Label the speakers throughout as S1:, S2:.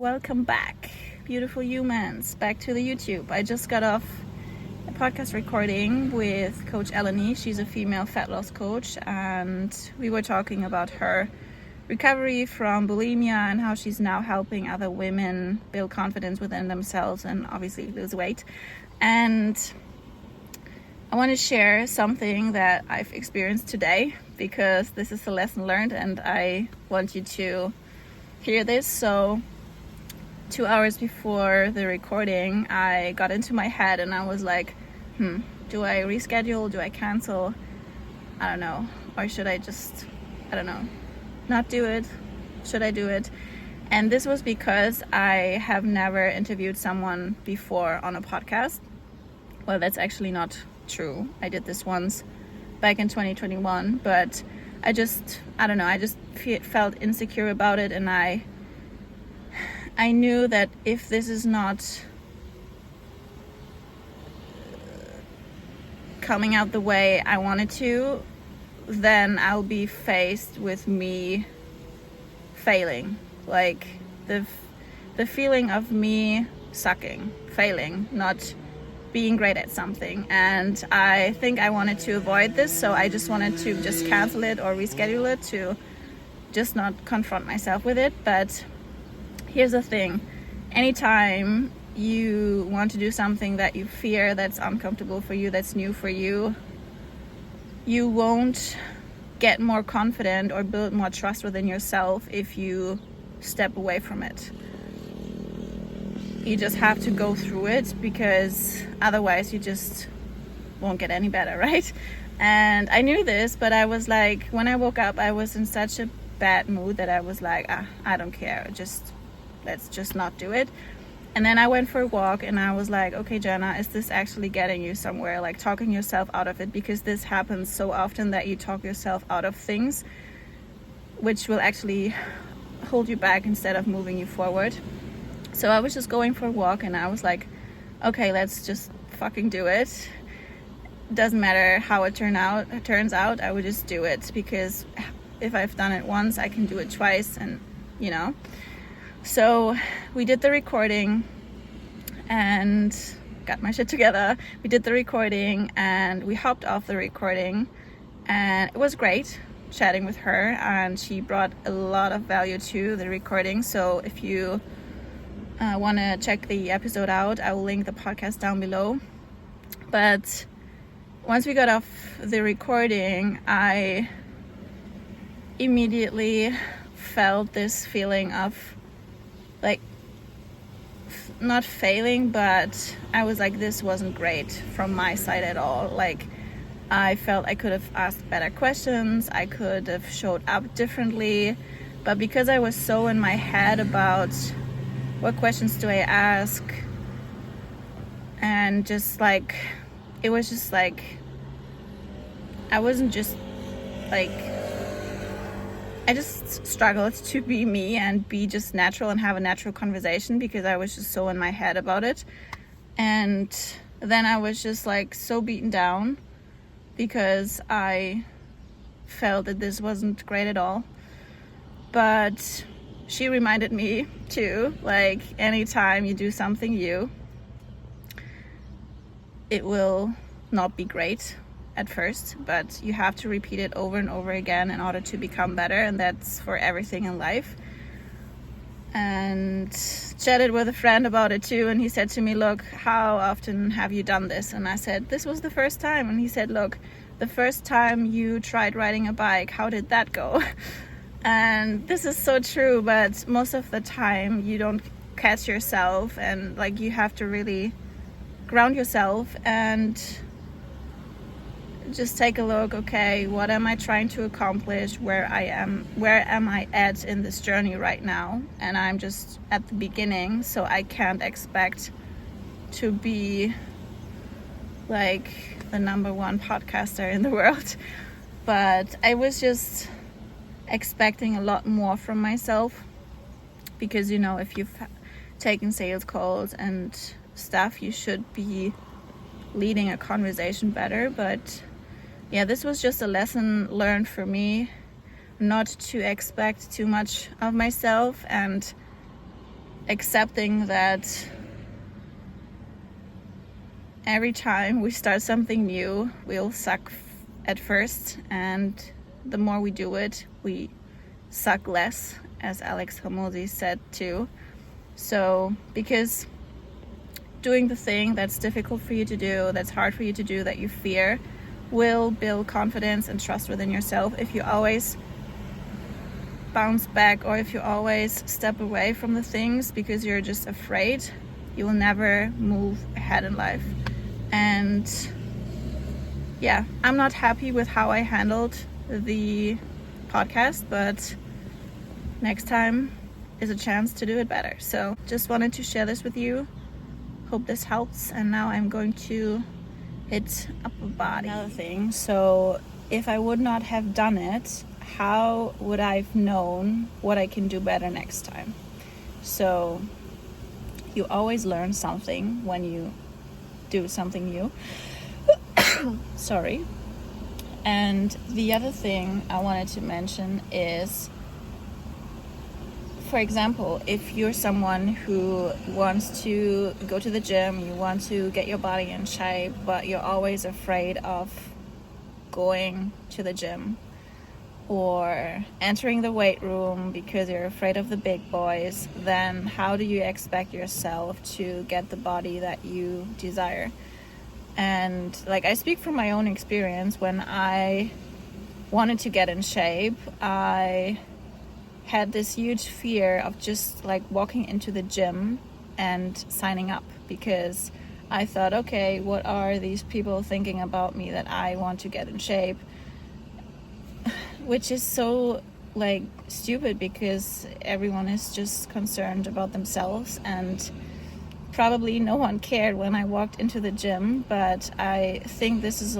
S1: Welcome back, beautiful humans, back to the YouTube. I just got off a podcast recording with Coach Eleni. She's a female fat loss coach, and we were talking about her recovery from bulimia and how she's now helping other women build confidence within themselves and obviously lose weight. And I want to share something that I've experienced today because this is a lesson learned and I want you to hear this. So 2 hours before the recording, I got into my head and I was like, do I reschedule? Do I cancel? I don't know. Or should I just, not do it? Should I do it? And this was because I have never interviewed someone before on a podcast. Well, that's actually not true. I did this once back in 2021, but I just felt insecure about it, and I knew that if this is not coming out the way I wanted to, then I'll be faced with me failing. Like the feeling of me sucking, failing, not being great at something. And I think I wanted to avoid this, so I just wanted to just cancel it or reschedule it to just not confront myself with it. But here's the thing, anytime you want to do something that you fear, that's uncomfortable for you, that's new for you, you won't get more confident or build more trust within yourself if you step away from it. You just have to go through it, because otherwise you just won't get any better, right? And I knew this, but I was like, when I woke up, I was in such a bad mood that I was like, I don't care, let's just not do it. And then I went for a walk and I was like, okay, Jenna, is this actually getting you somewhere? Like talking yourself out of it, because this happens so often that you talk yourself out of things which will actually hold you back instead of moving you forward. So I was just going for a walk and I was like, okay, let's just fucking do it. Doesn't matter how it turns out, I would just do it, because if I've done it once, I can do it twice, and So we did the recording and got my shit together. We did the recording and we hopped off the recording, and it was great chatting with her, and she brought a lot of value to the recording. So if you want to check the episode out, I will link the podcast down below. But once we got off the recording, I immediately felt this feeling of like not failing, but I was like, this wasn't great from my side at all. Like I felt I could have asked better questions, I could have showed up differently, but because I was so in my head about what questions do I ask, and just like it was just like I wasn't just like, I just struggled to be me and be just natural and have a natural conversation, because I was just so in my head about it. And then I was just like so beaten down because I felt that this wasn't great at all. But she reminded me too, like anytime you do something it will not be great at first, but you have to repeat it over and over again in order to become better, and that's for everything in life. And chatted with a friend about it too, and he said to me, look, how often have you done this? And I said, this was the first time. And he said, look, the first time you tried riding a bike, how did that go? And this is so true, but most of the time you don't catch yourself, and like you have to really ground yourself and just take a look, okay, what am I trying to accomplish, where am I at in this journey right now? And I'm just at the beginning, so I can't expect to be like the #1 podcaster in the world. But I was just expecting a lot more from myself, because if you've taken sales calls and stuff, you should be leading a conversation better. But yeah, this was just a lesson learned for me, not to expect too much of myself and accepting that every time we start something new, we'll suck at first, and the more we do it, we suck less, as Alex Hormozi said too. So, because doing the thing that's difficult for you to do, that's hard for you to do, that you fear, will build confidence and trust within yourself. If you always bounce back, or if you always step away from the things because you're just afraid, you will never move ahead in life. And yeah, I'm not happy with how I handled the podcast, but next time is a chance to do it better. So just wanted to share this with you. Hope this helps. And now I'm going to hit upper body. Another thing, so if I would not have done it, how would I have known what I can do better next time? So you always learn something when you do something new. Sorry. And the other thing I wanted to mention is, for example, if you're someone who wants to go to the gym, you want to get your body in shape, but you're always afraid of going to the gym or entering the weight room because you're afraid of the big boys, then how do you expect yourself to get the body that you desire? And like, I speak from my own experience. When I wanted to get in shape, I had this huge fear of just like walking into the gym and signing up, because I thought, okay, what are these people thinking about me that I want to get in shape? Which is so like stupid, because everyone is just concerned about themselves, and probably no one cared when I walked into the gym. But I think this is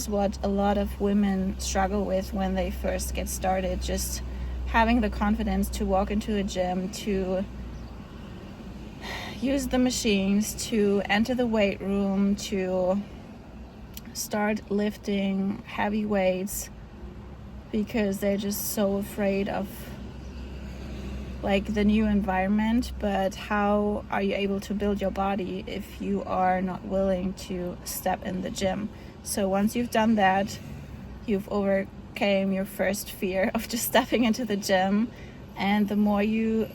S1: what a lot of women struggle with when they first get started, just having the confidence to walk into a gym, to use the machines, to enter the weight room, to start lifting heavy weights, because they're just so afraid of like the new environment. But how are you able to build your body if you are not willing to step in the gym? So once you've done that, you've overcame your first fear of just stepping into the gym, and the more you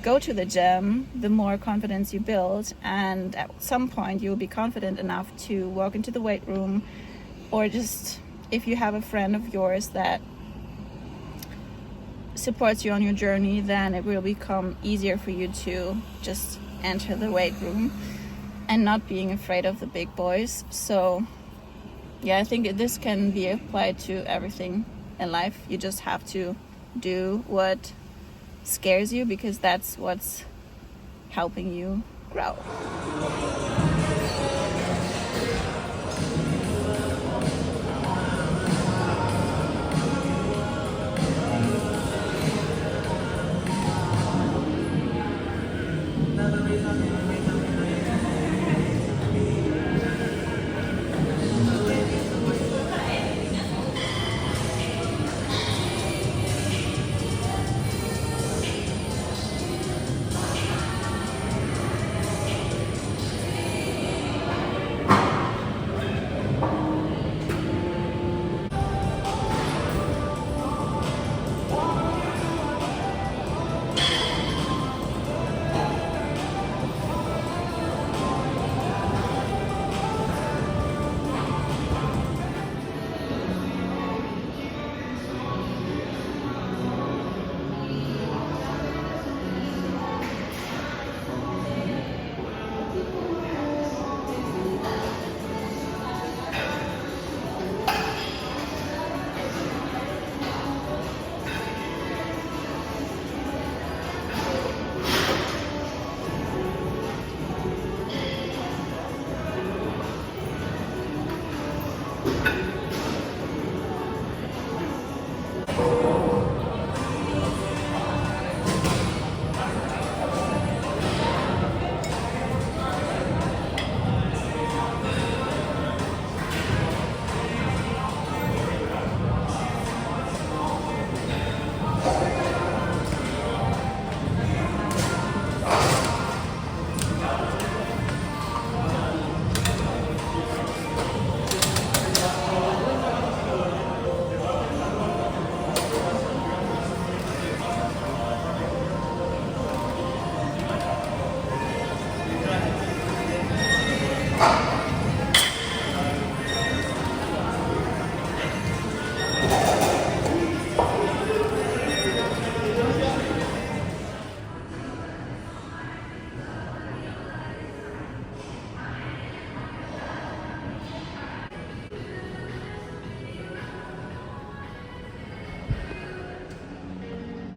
S1: go to the gym, the more confidence you build, and at some point you'll be confident enough to walk into the weight room, or just if you have a friend of yours that supports you on your journey, then it will become easier for you to just enter the weight room and not being afraid of the big boys. So yeah, I think this can be applied to everything in life. You just have to do what scares you, because that's what's helping you grow.